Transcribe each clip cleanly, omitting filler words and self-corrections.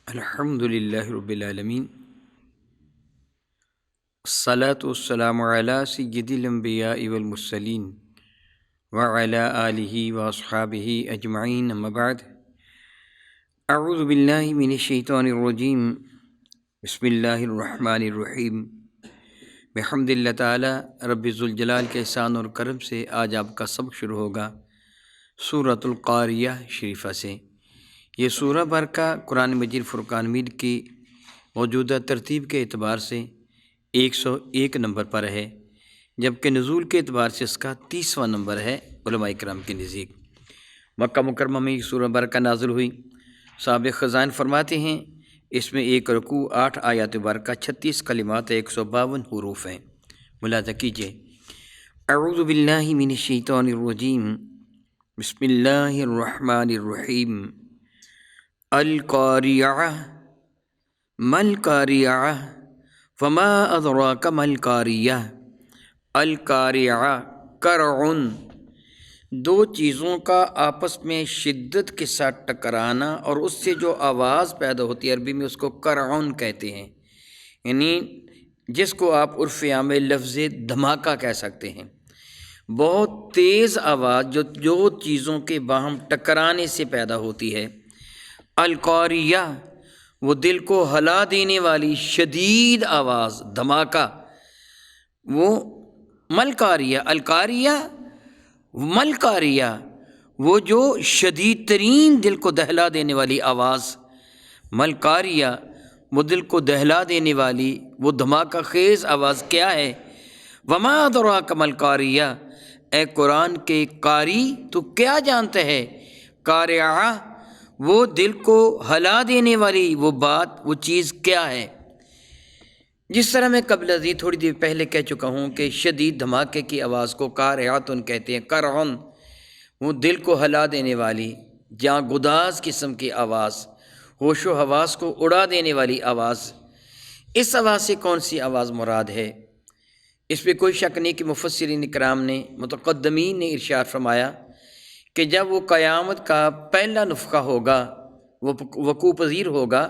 الحمد للہ رب العالمین، الصلاۃ والسلام علی سید الانبیاء والمرسلین وعلی آلہ واصحابہ اجمعین، اما بعد، اعوذ باللہ من الشیطان الرجیم، بسم اللہ الرحمن الرحیم۔ بحمد اللہ تعالی رب ذوالجلال کے احسان اور کرم سے آج آپ کا سبق شروع ہوگا سورۃ القاریہ شریفہ سے۔ یہ سورہ برکہ قرآن مجید فرقان حمید کی موجودہ ترتیب کے اعتبار سے 101 نمبر پر ہے، جبکہ نزول کے اعتبار سے اس کا 30واں نمبر ہے علماء کرام کے نزدیک۔ مکہ مکرمہ میں یہ سورہ برکہ نازل ہوئی۔ صاحب خزائن فرماتے ہیں اس میں 1 رکوع، 8 آیات برکہ، 36 کلمات، 152 حروف ہیں۔ ملاحظہ کیجیے۔ اعوذ باللہ من الشیطان الرجیم، بسم اللہ الرحمن الرحیم۔ القاریعہ ما القاریعہ فما ادراک ما القاریہ۔ القاریعہ کرعن، دو چیزوں کا آپس میں شدت کے ساتھ ٹکرانا اور اس سے جو آواز پیدا ہوتی ہے، عربی میں اس کو کرعن کہتے ہیں، یعنی جس کو آپ عرف عام لفظ دھماکہ کہہ سکتے ہیں۔ بہت تیز آواز جو چیزوں کے باہم ٹکرانے سے پیدا ہوتی ہے۔ القاریہ، وہ دل کو ہلا دینے والی شدید آواز، دھماکہ۔ وہ ملکاریہ، القاریہ ملکاریہ، وہ جو شدید ترین دل کو دہلا دینے والی آواز۔ ملکاریہ، وہ دل کو دہلا دینے والی وہ دھماکہ خیز آواز کیا ہے؟ وما ادراک ما القاریہ، اے قرآن کے قاری تو کیا جانتا ہے؟ قاریہ، وہ دل کو ہلا دینے والی وہ بات، وہ چیز کیا ہے؟ جس طرح میں قبل ازیں تھوڑی دیر پہلے کہہ چکا ہوں کہ شدید دھماکے کی آواز کو قاریعۃ کہتے ہیں۔ کرعن، وہ دل کو ہلا دینے والی، جاں گداز قسم کی آواز، ہوش و حواس کو اڑا دینے والی آواز۔ اس آواز سے کون سی آواز مراد ہے؟ اس پہ کوئی شک نہیں کہ مفسرین کرام نے، متقدمین نے ارشاد فرمایا کہ جب وہ قیامت کا پہلا نفخہ ہوگا، وہ وقوع پذیر ہوگا،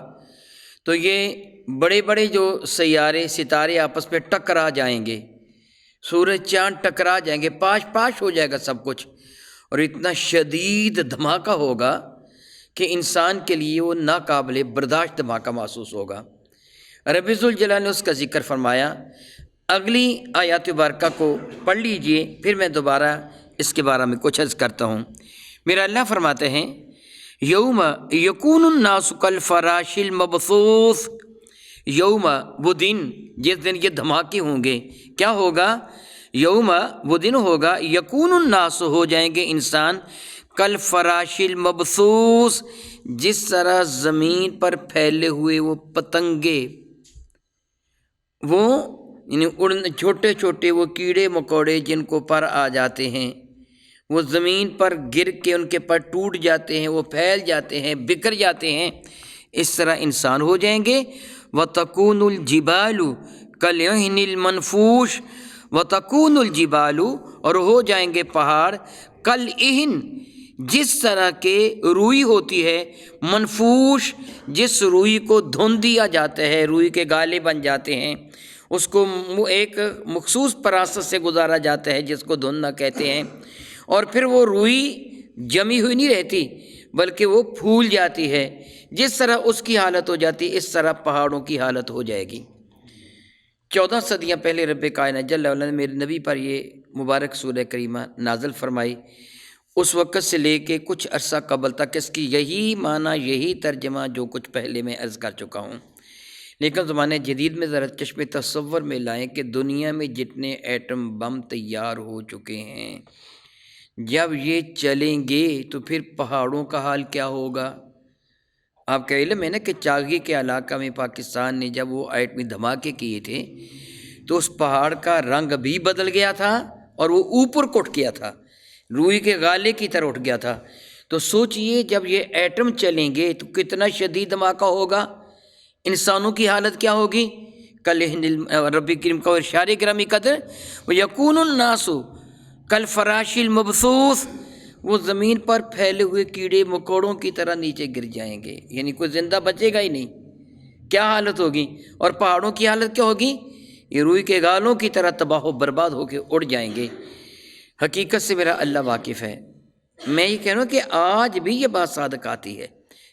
تو یہ بڑے بڑے جو سیارے ستارے آپس میں ٹکرا جائیں گے، سورج چاند ٹکرا جائیں گے، پاش پاش ہو جائے گا سب کچھ، اور اتنا شدید دھماکہ ہوگا کہ انسان کے لیے وہ ناقابل برداشت دھماکہ محسوس ہوگا۔ رب ذوالجلال نے اس کا ذکر فرمایا۔ اگلی آیات بارکہ کو پڑھ لیجئے، پھر میں دوبارہ اس کے بارے میں کچھ عرض کرتا ہوں۔ میرا اللہ فرماتے ہیں یوم یکون الناس کالفراش المبثوث، یوم، وہ دن جس دن یہ دھماکے ہوں گے، کیا ہوگا؟ یوم، وہ دن ہوگا، یکون الناس، ہو جائیں گے انسان، کالفراش المبثوث، جس طرح زمین پر پھیلے ہوئے وہ پتنگے، وہ یعنی چھوٹے چھوٹے وہ کیڑے مکوڑے جن کو پر آ جاتے ہیں، وہ زمین پر گر کے ان کے پر ٹوٹ جاتے ہیں، وہ پھیل جاتے ہیں، بکھر جاتے ہیں، اس طرح انسان ہو جائیں گے۔ وَتَكُونُ الْجِبَالُ كَالْعِهْنِ الْمَنْفُوشِ، وَتَكُونُ الْجِبَالُ، اور ہو جائیں گے پہاڑ، كَالْعِهْنِ، جس طرح کے روئی ہوتی ہے، منفوش، جس روئی کو دھن دیا جاتا ہے، روئی کے گالے بن جاتے ہیں، اس کو ایک مخصوص پراست سے گزارا جاتا ہے جس کو دھننا کہتے ہیں، اور پھر وہ روئی جمی ہوئی نہیں رہتی بلکہ وہ پھول جاتی ہے۔ جس طرح اس کی حالت ہو جاتی ہے، اس طرح پہاڑوں کی حالت ہو جائے گی۔ 14 صدیاں پہلے رب کائنات جل وعلا نے میرے نبی پر یہ مبارک سورہ کریمہ نازل فرمائی۔ اس وقت سے لے کے کچھ عرصہ قبل تک اس کی یہی معنی، یہی ترجمہ جو کچھ پہلے میں عرض کر چکا ہوں، لیکن زمانے جدید میں ذرا چشم تصور میں لائیں کہ دنیا میں جتنے ایٹم بم تیار ہو چکے ہیں، جب یہ چلیں گے تو پھر پہاڑوں کا حال کیا ہوگا؟ آپ کا علم ہے نا کہ چاغی کے علاقہ میں پاکستان نے جب وہ ایٹمی دھماکے کیے تھے تو اس پہاڑ کا رنگ بھی بدل گیا تھا اور وہ اوپر کو اٹھ گیا تھا، روئی کے غالے کی طرح اٹھ گیا تھا۔ تو سوچئے جب یہ ایٹم چلیں گے تو کتنا شدید دھماکہ ہوگا، انسانوں کی حالت کیا ہوگی؟ رب کریم کا ارشاد گرامی قدر وَيَكُونُ النَّاسُ كَالْفَرَاشِ الْمَبْثُوثِ، وہ زمین پر پھیلے ہوئے کیڑے مکوڑوں کی طرح نیچے گر جائیں گے، یعنی کوئی زندہ بچے گا ہی نہیں۔ کیا حالت ہوگی؟ اور پہاڑوں کی حالت کیا ہوگی؟ یہ روئی کے گالوں کی طرح تباہ و برباد ہو کے اڑ جائیں گے۔ حقیقت سے میرا اللہ واقف ہے۔ میں یہ کہہ رہا ہوں کہ آج بھی یہ بات صادق آتی ہے،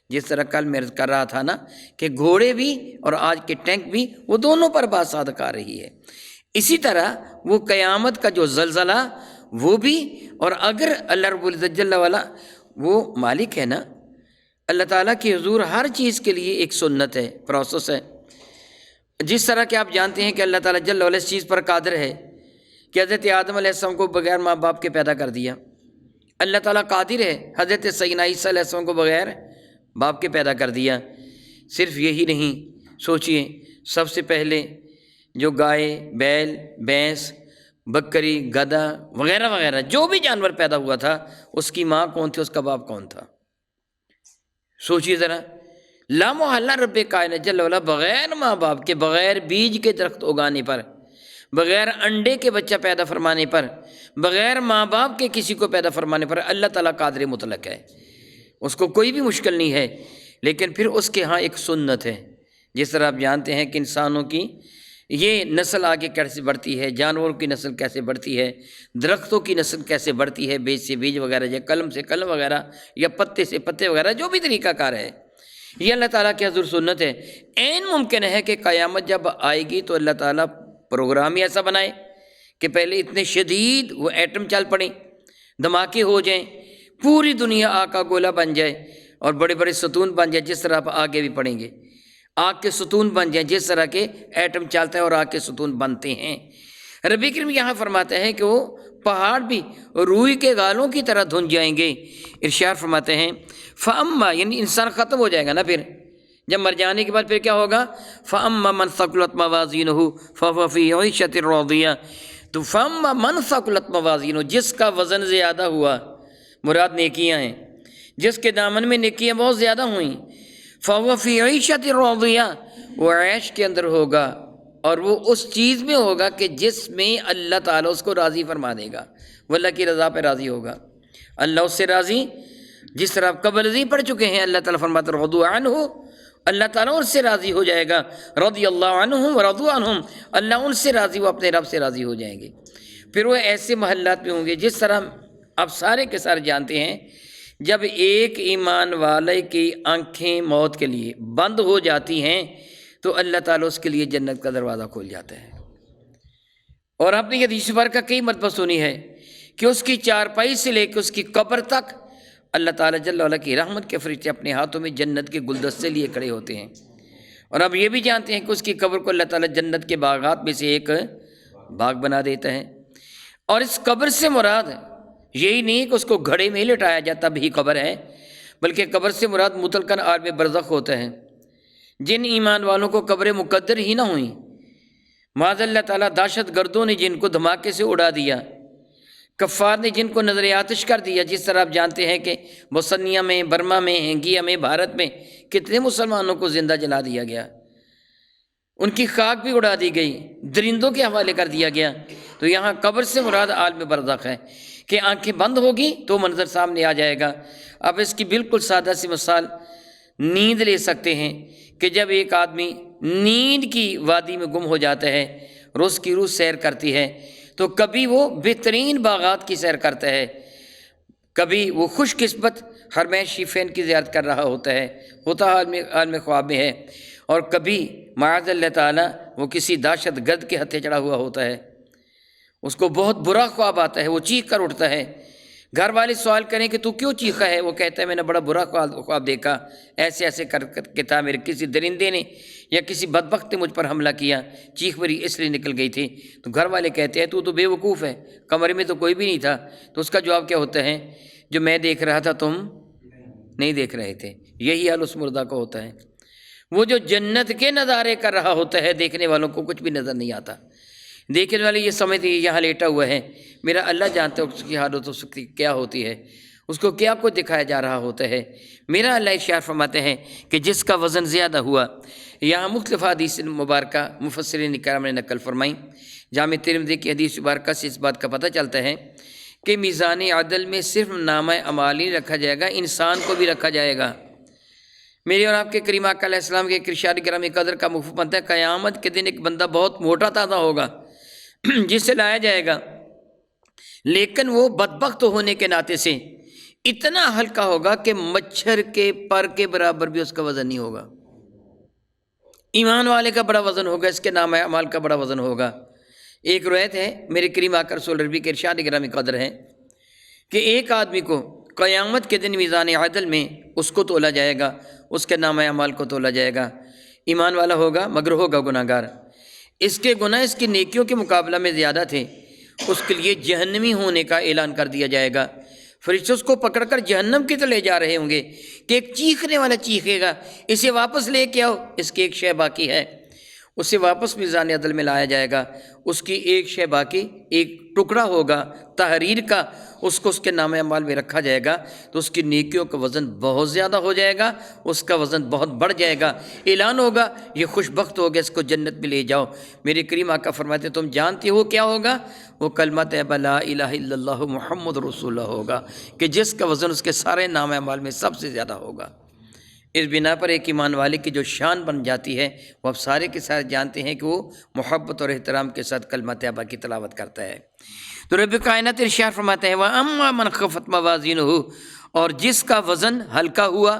جس طرح کل میں کر رہا تھا نا کہ گھوڑے بھی اور آج کے ٹینک بھی، وہ دونوں پر بات صادق آ رہی ہے۔ اسی طرح وہ قیامت کا جو زلزلہ وہ بھی، اور اگر اللہ رب العزت جل والا وہ مالک ہے نا، اللہ تعالیٰ کی حضور ہر چیز کے لیے ایک سنت ہے، پروسیس ہے۔ جس طرح کہ آپ جانتے ہیں کہ اللہ تعالیٰ جل والا اس چیز پر قادر ہے کہ حضرت آدم علیہ السلام کو بغیر ماں باپ کے پیدا کر دیا۔ اللہ تعالیٰ قادر ہے حضرت سیدنا عیسیٰ علیہ السلام کو بغیر باپ کے پیدا کر دیا۔ صرف یہی نہیں، سوچئے سب سے پہلے جو گائے، بیل، بھینس، بکری، گدھا وغیرہ وغیرہ جو بھی جانور پیدا ہوا تھا، اس کی ماں کون تھی، اس کا باپ کون تھا؟ سوچئے ذرا، لا محالہ رب کائنات جل وعلا بغیر ماں باپ کے، بغیر بیج کے درخت اگانے پر، بغیر انڈے کے بچہ پیدا فرمانے پر، بغیر ماں باپ کے کسی کو پیدا فرمانے پر اللہ تعالیٰ قادر مطلق ہے، اس کو کوئی بھی مشکل نہیں ہے۔ لیکن پھر اس کے ہاں ایک سنت ہے، جس طرح آپ جانتے ہیں کہ انسانوں کی یہ نسل آگے کیسے بڑھتی ہے، جانوروں کی نسل کیسے بڑھتی ہے، درختوں کی نسل کیسے بڑھتی ہے، بیج سے بیج وغیرہ، یا قلم سے قلم وغیرہ، یا پتے سے پتے وغیرہ، جو بھی طریقہ کار ہے، یہ اللہ تعالیٰ کی حضور سنت ہے۔ عین ممکن ہے کہ قیامت جب آئے گی تو اللہ تعالیٰ پروگرام ہی ایسا بنائے کہ پہلے اتنے شدید وہ ایٹم چل پڑیں، دھماکے ہو جائیں، پوری دنیا آگ کا گولہ بن جائے اور بڑے بڑے ستون بن جائے، جس طرح آپ آگے بھی پڑھیں گے، آگ کے ستون بن جائیں، جس طرح کے ایٹم چلتا ہے اور آگ کے ستون بنتے ہیں۔ ربی کریم یہاں فرماتے ہیں کہ وہ پہاڑ بھی روئی کے گالوں کی طرح دھن جائیں گے۔ ارشاد فرماتے ہیں فَأَمَّا، یعنی انسان ختم ہو جائے گا نا، پھر جب مر جانے کے بعد پھر کیا ہوگا؟ فَأَمَّا مَنْ ثَقُلَتْ مَوَازِينُهُ فَهُوَ فِي عِيشَةٍ رَاضِيَةٍ، تو فَأَمَّا مَنْ ثَقُلَتْ مَوَازِينُهُ، جس کا وزن زیادہ ہوا، مراد نیکیاں ہیں، جس کے دامن میں نیکیاں بہت زیادہ ہوئیں، فَهُوَ فِي عِيشَةٍ رَاضِيَةٍ، وہ عیش کے اندر ہوگا، اور وہ اس چیز میں ہوگا کہ جس میں اللہ تعالیٰ اس کو راضی فرما دے گا، وہ اللہ کی رضا پہ راضی ہوگا، اللہ اس سے راضی۔ جس طرح آپ قبل ازیں پڑھ چکے ہیں، اللہ تعالیٰ فرماتا ہے رضوا عنہ، اللہ تعالیٰ ان سے راضی ہو جائے گا، رضی اللہ عنہم ورضوا عنہم، اللہ ان سے راضی، وہ اپنے رب سے راضی ہو جائیں گے۔ پھر وہ ایسے محلات میں ہوں گے جس طرح آپ سارے کے سارے جانتے ہیں، جب ایک ایمان والے کی آنکھیں موت کے لیے بند ہو جاتی ہیں تو اللہ تعالیٰ اس کے لیے جنت کا دروازہ کھول جاتا ہے۔ اور آپ نے یہ حدیث مبارکہ کئی مرتبہ سنی ہے کہ اس کی چارپائی سے لے کے اس کی قبر تک اللہ تعالیٰ جل وعلا کی رحمت کے فرشتے اپنے ہاتھوں میں جنت کے گلدستے لیے کھڑے ہوتے ہیں۔ اور اب یہ بھی جانتے ہیں کہ اس کی قبر کو اللہ تعالیٰ جنت کے باغات میں سے ایک باغ بنا دیتا ہے۔ اور اس قبر سے مراد یہی نہیں کہ اس کو گھڑے میں لٹایا جاتا بھی قبر ہے، بلکہ قبر سے مراد مطلقاً عالم برزخ ہوتا ہے۔ جن ایمان والوں کو قبر مقدر ہی نہ ہوئیں، معاذ اللہ تعالیٰ دہشت گردوں نے جن کو دھماکے سے اڑا دیا، کفار نے جن کو نظر آتش کر دیا، جس طرح آپ جانتے ہیں کہ بوسنیا میں، برما میں، ہنگیا میں، بھارت میں کتنے مسلمانوں کو زندہ جلا دیا گیا، ان کی خاک بھی اڑا دی گئی، درندوں کے حوالے کر دیا گیا۔ تو یہاں قبر سے مراد عالم برزخ ہے کہ آنکھیں بند ہوگی تو منظر سامنے آ جائے گا۔ اب اس کی بالکل سادہ سی مثال نیند لے سکتے ہیں کہ جب ایک آدمی نیند کی وادی میں گم ہو جاتا ہے، روز کی روز سیر کرتی ہے، تو کبھی وہ بہترین باغات کی سیر کرتا ہے، کبھی وہ خوش قسمت حرمین شریفین کی زیارت کر رہا ہوتا عالم خواب میں ہے، اور کبھی معاذ اللہ تعالیٰ وہ کسی دہشت گرد کے ہتھے چڑھا ہوا ہوتا ہے، اس کو بہت برا خواب آتا ہے، وہ چیخ کر اٹھتا ہے، گھر والے سوال کریں کہ تو کیوں چیخا ہے، وہ کہتا ہے میں نے بڑا برا خواب دیکھا، ایسے ایسے کر کے تھا، میرے کسی درندے نے یا کسی بدبخت نے مجھ پر حملہ کیا، چیخ میری اس لیے نکل گئی تھی۔ تو گھر والے کہتے ہیں تو بے وقوف ہے، کمرے میں تو کوئی بھی نہیں تھا۔ تو اس کا جواب کیا ہوتا ہے؟ جو میں دیکھ رہا تھا تم نہیں دیکھ رہے تھے۔ یہی حال اس مردہ کا ہوتا ہے، وہ جو جنت کے نظارے کر رہا ہوتا ہے، دیکھنے والوں کو کچھ بھی نظر نہیں آتا، دیکھنے والے یہ سمجھتے ہیں یہاں لیٹا ہوا ہے، میرا اللہ جانتا ہے اس کی حالت اس کی کیا ہوتی ہے، اس کو کیا کچھ دکھایا جا رہا ہوتا ہے۔ میرا اللہ ارشاد فرماتے ہیں کہ جس کا وزن زیادہ ہوا، یہاں مختلف حدیث مبارکہ مفسرین کرام نے نقل فرمائیں۔ جامع ترمذی کی حدیث مبارکہ سے اس بات کا پتہ چلتا ہے کہ میزان عدل میں صرف نامہ اعمال نہیں رکھا جائے گا، انسان کو بھی رکھا جائے گا۔ میرے اور آپ کے کریم آقا علیہ السلام کے ارشاد گرامی قدر کا مفہوم بنتا ہے، قیامت کے دن ایک بندہ بہت موٹا تازہ ہوگا جسے لایا جائے گا، لیکن وہ بدبخت ہونے کے ناطے سے اتنا ہلکا ہوگا کہ مچھر کے پر کے برابر بھی اس کا وزن نہیں ہوگا۔ ایمان والے کا بڑا وزن ہوگا، اس کے نام اعمال کا بڑا وزن ہوگا۔ ایک روایت ہے میرے کریم آقا رسول ربی کے ارشاد گرامی قدر ہے کہ ایک آدمی کو قیامت کے دن میزان عدل میں اس کو تولا جائے گا، اس کے نام اعمال کو تولا جائے گا۔ ایمان والا ہوگا مگر ہوگا گناہ گار، اس کے گناہ اس کی نیکیوں کے مقابلہ میں زیادہ تھے، اس کے لیے جہنمی ہونے کا اعلان کر دیا جائے گا۔ فرشتے اس کو پکڑ کر جہنم کی طرف لے جا رہے ہوں گے کہ ایک چیخنے والا چیخے گا، اسے واپس لے کے آؤ، اس کی ایک شے باقی ہے۔ اسے واپس میزان عدل میں لایا جائے گا، اس کی ایک شے باقی، ایک ٹکڑا ہوگا تحریر کا، اس کو اس کے نام اعمال میں رکھا جائے گا تو اس کی نیکیوں کا وزن بہت زیادہ ہو جائے گا، اس کا وزن بہت بڑھ جائے گا۔ اعلان ہوگا یہ خوش بخت ہو گیا، اس کو جنت میں لے جاؤ۔ میرے کریم آقا فرماتے تم جانتے ہو کیا ہوگا؟ وہ کلمہ طیبہ لا الہ الا اللہ محمد رسول اللہ ہوگا، کہ جس کا وزن اس کے سارے نام اعمال میں سب سے زیادہ ہوگا۔ اس بنا پر ایک ایمان والے کی جو شان بن جاتی ہے، وہ اب سارے کے سارے جانتے ہیں کہ وہ محبت اور احترام کے ساتھ کلمہ طیبہ کی تلاوت کرتا ہے۔ تو رب کائنات ارشاد فرماتا ہے وَأَمَّا مَنْ خَفَّتْ مَوَازِينُهُ، اور جس کا وزن ہلکا ہوا،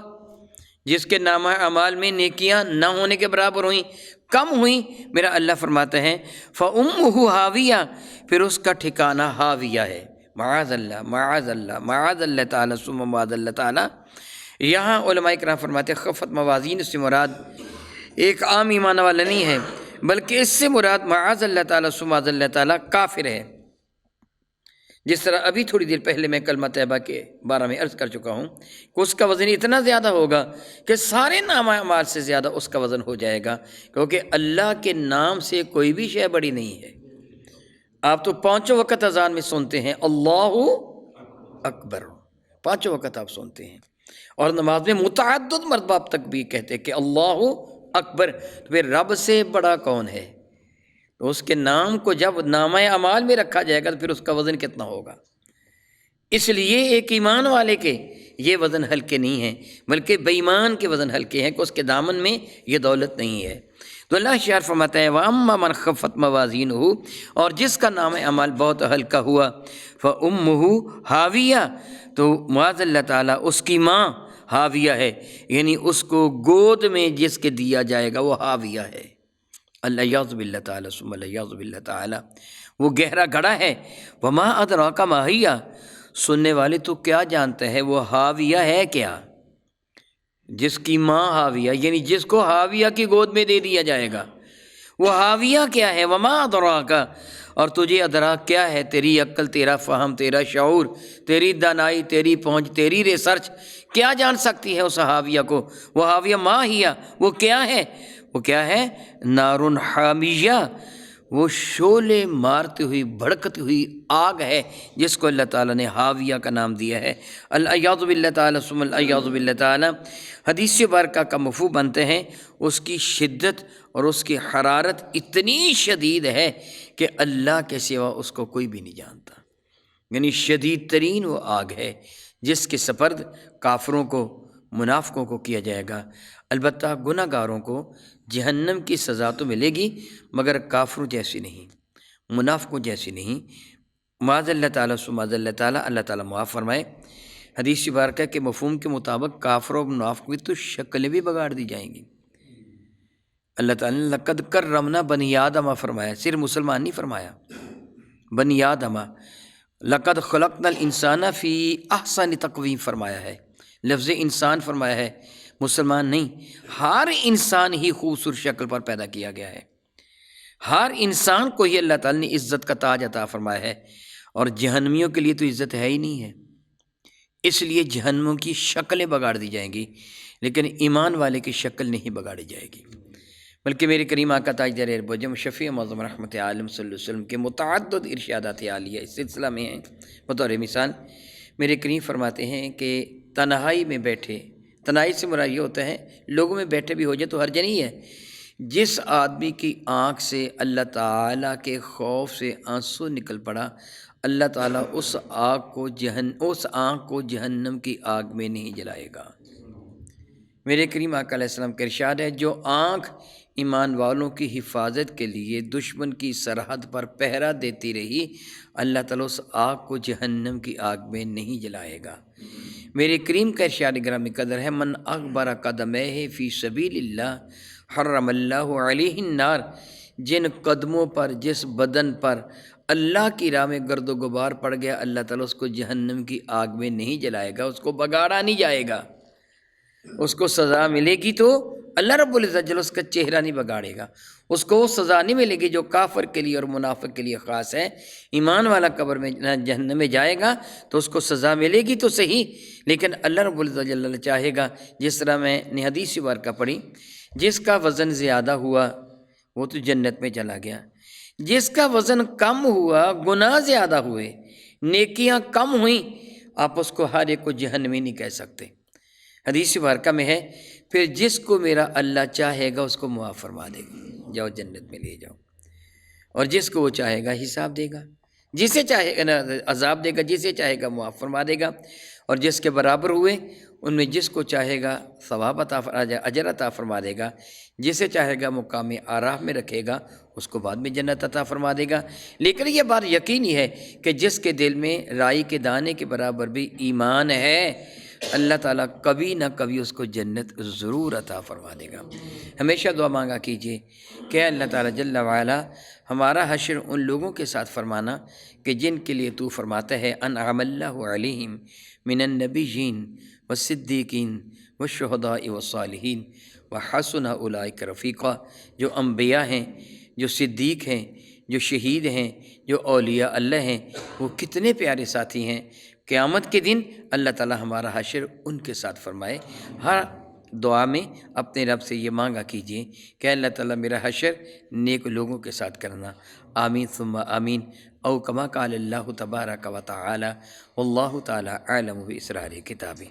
جس کے نامہ اعمال میں نیکیاں نہ ہونے کے برابر ہوئیں، کم ہوئیں، میرا اللہ فرماتا ہے فَأُمُّهُ ہاویہ، پھر اس کا ٹھکانہ ہاویہ ہے۔ معاذ اللہ معاذ اللہ معاذ اللہ تعالیٰ ثم معاذ اللہ تعالیٰ۔ یہاں علماء کرام فرماتے ہیں خفت موازین سے مراد ایک عام ایمان والا نہیں ہے، بلکہ اس سے مراد معاذ اللہ تعالیٰ ثم معاذ اللہ تعالیٰ کافر ہے۔ جس طرح ابھی تھوڑی دیر پہلے میں کلمہ طیبہ کے بارے میں عرض کر چکا ہوں کہ اس کا وزن اتنا زیادہ ہوگا کہ سارے نام اعمال سے زیادہ اس کا وزن ہو جائے گا، کیونکہ اللہ کے نام سے کوئی بھی شے بڑی نہیں ہے۔ آپ تو پانچوں وقت اذان میں سنتے ہیں اللہ اکبر، پانچوں وقت آپ سنتے ہیں، اور نماز میں متعدد مرتبہ آپ تک بھی کہتے ہیں کہ اللہ اکبر، تو پھر رب سے بڑا کون ہے؟ تو اس کے نام کو جب نامہ اعمال میں رکھا جائے گا تو پھر اس کا وزن کتنا ہوگا؟ اس لیے ایک ایمان والے کے یہ وزن ہلکے نہیں ہیں، بلکہ بے ایمان کے وزن ہلکے ہیں کہ اس کے دامن میں یہ دولت نہیں ہے۔ تو اللہ ارشاد فرماتا ہے وَأَمَّا مَنْ خَفَّتْ مَوَازِينُهُ، اور جس کا نام اعمال بہت ہلکا ہوا، فَأُمُّهُ ہاویہ، تو معاذ اللہ تعالیٰ اس کی ماں ہاویہ ہے، یعنی اس کو گود میں جس کے دیا جائے گا وہ ہاویہ ہے۔ اللہ یعوذ باللہ تعالیٰ ثم اللہ یعوذ باللہ تعالیٰ، وہ گہرا گڑھا ہے۔ وما ادراک ما ہی، سننے والے تو کیا جانتے ہیں وہ ہاویہ ہے کیا؟ جس کی ماں ہاویہ، یعنی جس کو ہاویہ کی گود میں دے دیا جائے گا، وہ ہاویہ کیا ہے؟ وما ادراک، اور تجھے ادراک کیا ہے؟ تیری عقل، تیرا فہم، تیرا شعور، تیری دانائی، تیری پہنچ، تیری ریسرچ کیا جان سکتی ہے اس ہاویہ کو؟ وہ ہاویہ ما ہی، وہ کیا ہے؟ وہ کیا ہے؟ نار حامیہ، وہ شعلے مارتی ہوئی بھڑکتی ہوئی آگ ہے جس کو اللہ تعالیٰ نے ہاویہ کا نام دیا ہے۔ الیاذ باللہ تعالیٰ ثم الیاذ باللہ تعالیٰ، حدیث بارکہ کا مفہوم بنتے ہیں اس کی شدت اور اس کی حرارت اتنی شدید ہے کہ اللہ کے سوا اس کو کوئی بھی نہیں جانتا، یعنی شدید ترین وہ آگ ہے جس کے سپرد کافروں کو، منافقوں کو کیا جائے گا۔ البتہ گناہ گاروں کو جہنم کی سزا تو ملے گی، مگر کافروں جیسی نہیں، منافقوں جیسی نہیں۔ معاذ اللہ تعالیٰ ثم معاذ اللہ تعالیٰ، اللہ تعالیٰ معاف فرمائے۔ حدیث مبارکہ کے مفہوم کے مطابق کافروں اور منافقوں کی تو شکلیں بھی بگاڑ دی جائیں گی۔ اللہ تعالیٰ نے لقد کرمنا بنی آدم فرمایا، صرف مسلمان نہیں فرمایا، بنی آدم، لقد خلقنا الانسان فی احسن تقویم فرمایا ہے، لفظ انسان فرمایا ہے، مسلمان نہیں۔ ہر انسان ہی خوبصورت شکل پر پیدا کیا گیا ہے، ہر انسان کو ہی اللہ تعالیٰ نے عزت کا تاج عطا فرمایا ہے، اور جہنمیوں کے لیے تو عزت ہے ہی نہیں ہے، اس لیے جہنموں کی شکلیں بگاڑ دی جائیں گی، لیکن ایمان والے کی شکل نہیں بگاڑی جائے گی۔ بلکہ میرے کریم آقا تاجدار اربجم شفیع معظم رحمت عالم صلی اللہ علیہ وسلم کے متعدد ارشادات عالیہ اس سلسلہ میں ہیں۔ بطور مثال میرے کریم فرماتے ہیں کہ تنہائی میں بیٹھے، تنہائی سے مراد یہ ہوتا ہے لوگوں میں بیٹھے بھی ہو جائے تو حرج نہیں ہے، جس آدمی کی آنکھ سے اللہ تعالیٰ کے خوف سے آنسو نکل پڑا، اللہ تعالیٰ اس آنکھ کو جہنم کی آگ میں نہیں جلائے گا۔ میرے کریم آقا علیہ السلام کا ارشاد ہے، جو آنکھ ایمان والوں کی حفاظت کے لیے دشمن کی سرحد پر پہرا دیتی رہی، اللہ تعالیٰ اس آنکھ کو جہنم کی آگ میں نہیں جلائے گا۔ میرے کریم کا ارشاد گرامی قدر ہے، من اغبر قدمہ فی سبیل اللہ حرم اللہ علیہ النار، جن قدموں پر، جس بدن پر اللہ کی راہ میں گرد و غبار پڑ گیا، اللہ تعالیٰ اس کو جہنم کی آگ میں نہیں جلائے گا، اس کو بگاڑا نہیں جائے گا۔ اس کو سزا ملے گی تو اللہ رب العزت جل اس کا چہرہ نہیں بگاڑے گا، اس کو وہ سزا نہیں ملے گی جو کافر کے لیے اور منافق کے لیے خاص ہے۔ ایمان والا قبر میں جہنم میں جائے گا تو اس کو سزا ملے گی تو صحیح، لیکن اللہ رب العزت جل چاہے گا، جس طرح میں نے حدیث مبارکہ پڑھی، جس کا وزن زیادہ ہوا وہ تو جنت میں چلا گیا، جس کا وزن کم ہوا، گناہ زیادہ ہوئے، نیکیاں کم ہوئیں، آپ اس کو ہر ایک کو جہنمی نہیں کہہ سکتے۔ حدیث مبارکہ میں ہے، پھر جس کو میرا اللہ چاہے گا اس کو معاف فرما دے گا، جاؤ جنت میں لے جاؤ، اور جس کو وہ چاہے گا حساب دے گا، جسے چاہے گا عذاب دے گا، جسے چاہے گا معاف فرما دے گا، اور جس کے برابر ہوئے ان میں جس کو چاہے گا ثواب اجر عطا فرما دے گا، جسے چاہے گا مقام آراف میں رکھے گا، اس کو بعد میں جنت عطا فرما دے گا۔ لیکن یہ بات یقینی ہے کہ جس کے دل میں رائی کے دانے کے برابر بھی ایمان ہے، اللہ تعالیٰ کبھی نہ کبھی اس کو جنت ضرور عطا فرما دے گا۔ ہمیشہ دعا مانگا کیجیے کہ اللہ تعالیٰ جل وعلا ہمارا حشر ان لوگوں کے ساتھ فرمانا کہ جن کے لیے تو فرماتا ہے، انعم اللہ علیہم من النبیین والصدیقین والشہداء والصالحین وحسن اولئک رفیقا، جو انبیاء ہیں، جو صدیق ہیں، جو شہید ہیں، جو اولیاء اللہ ہیں، وہ کتنے پیارے ساتھی ہیں۔ قیامت کے دن اللہ تعالیٰ ہمارا حشر ان کے ساتھ فرمائے۔ ہر دعا میں اپنے رب سے یہ مانگا کیجیے کہ اللہ تعالیٰ میرا حشر نیک لوگوں کے ساتھ کرنا، آمین ثم آمین، او کما قال اللہ تبارک و تعالی، واللہ تعالی اعلم باسرار کتابہ۔